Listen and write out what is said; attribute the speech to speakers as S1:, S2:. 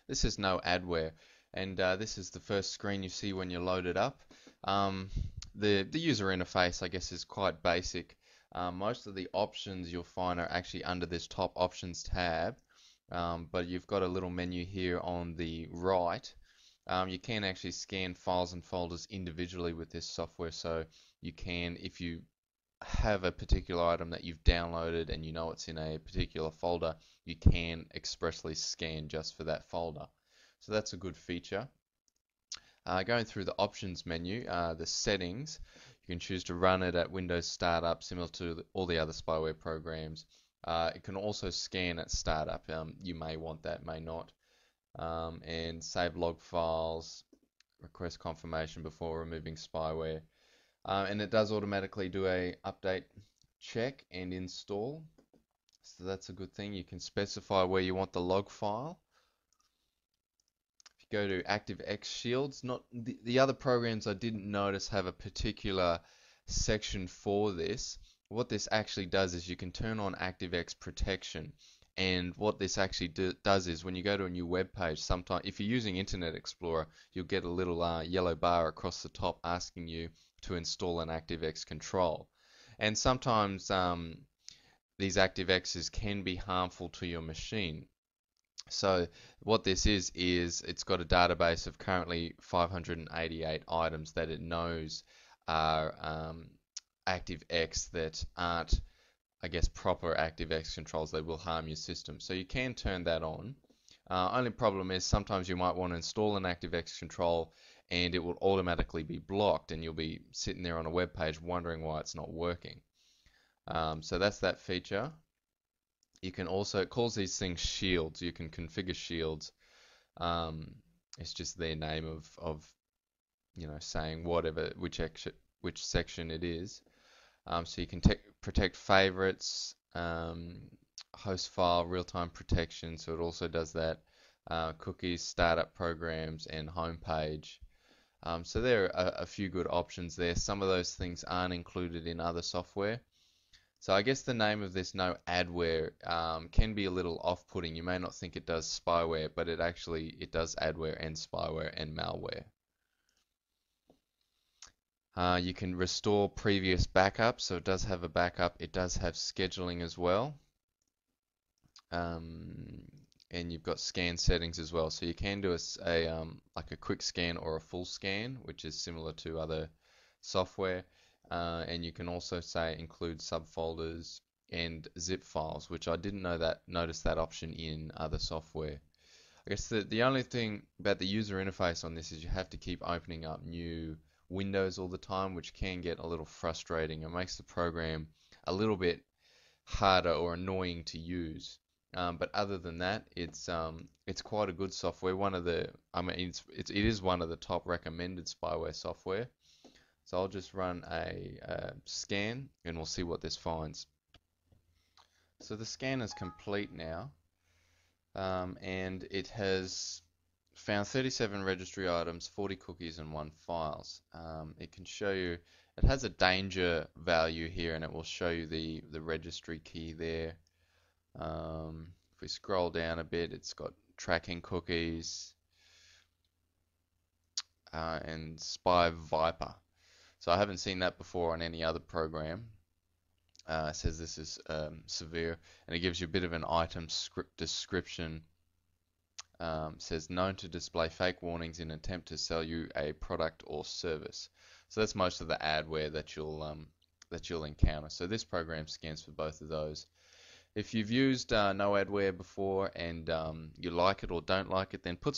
S1: This is NoAdware, and this is the first screen you see when you load it up. Um, the user interface, I guess, is quite basic. Most of the options you'll find are actually under this top options tab, but you've got a little menu here on the right. You can actually scan files and folders individually with this software, so you can, if you have a particular item that you've downloaded and you know it's in a particular folder, you can expressly scan just for that folder. So that's a good feature. Going through the options menu, the settings, you can choose to run it at Windows startup, similar to all the other spyware programs. It can also scan at startup. You may want that, may not. And save log files, request confirmation before removing spyware. And it does automatically do a update check and install. So that's a good thing. You can specify where you want the log file. If you go to ActiveX Shields, not the other programs I didn't notice have a particular section for this. What this actually does is you can turn on ActiveX protection. And what this actually does is when you go to a new web page, sometimes if you're using Internet Explorer, you'll get a little yellow bar across the top asking you to install an ActiveX control. And sometimes these ActiveXs can be harmful to your machine. So what this is it's got a database of currently 588 items that it knows are ActiveX that aren't, I guess, proper ActiveX controls that will harm your system. So you can turn that on. Only problem is sometimes you might want to install an ActiveX control and it will automatically be blocked and you'll be sitting there on a web page wondering why it's not working. So that's that feature. You can also, it calls these things shields. You can configure shields. It's just their name of saying whatever, which section it is. So you can protect favorites, host file, real-time protection, so it also does that, cookies, startup programs, and home page. So there are a few good options there. Some of those things aren't included in other software. So I guess the name of this NoAdware can be a little off-putting. You may not think it does spyware, but it does adware and spyware and malware. You can restore previous backups, so it does have a backup. It does have scheduling as well. And you've got scan settings as well. So you can do like a quick scan or a full scan, which is similar to other software. And you can also say include subfolders and zip files, which I didn't notice that option in other software. I guess the only thing about the user interface on this is you have to keep opening up new windows all the time, which can get a little frustrating. It makes the program a little bit harder or annoying to use. But other than that, it's quite a good software. It is one of the top recommended spyware software. So I'll just run a scan and we'll see what this finds. So the scan is complete now, and it has found 37 registry items, 40 cookies, and 1 files. It can show you, it has a danger value here, and it will show you the registry key there. If we scroll down a bit, it's got tracking cookies and Spy Viper. So I haven't seen that before on any other program. It says this is severe, and it gives you a bit of an item script description. Says known to display fake warnings in an attempt to sell you a product or service. So that's most of the adware that you'll encounter. So this program scans for both of those. If you've used NoAdware before and you like it or don't like it, then put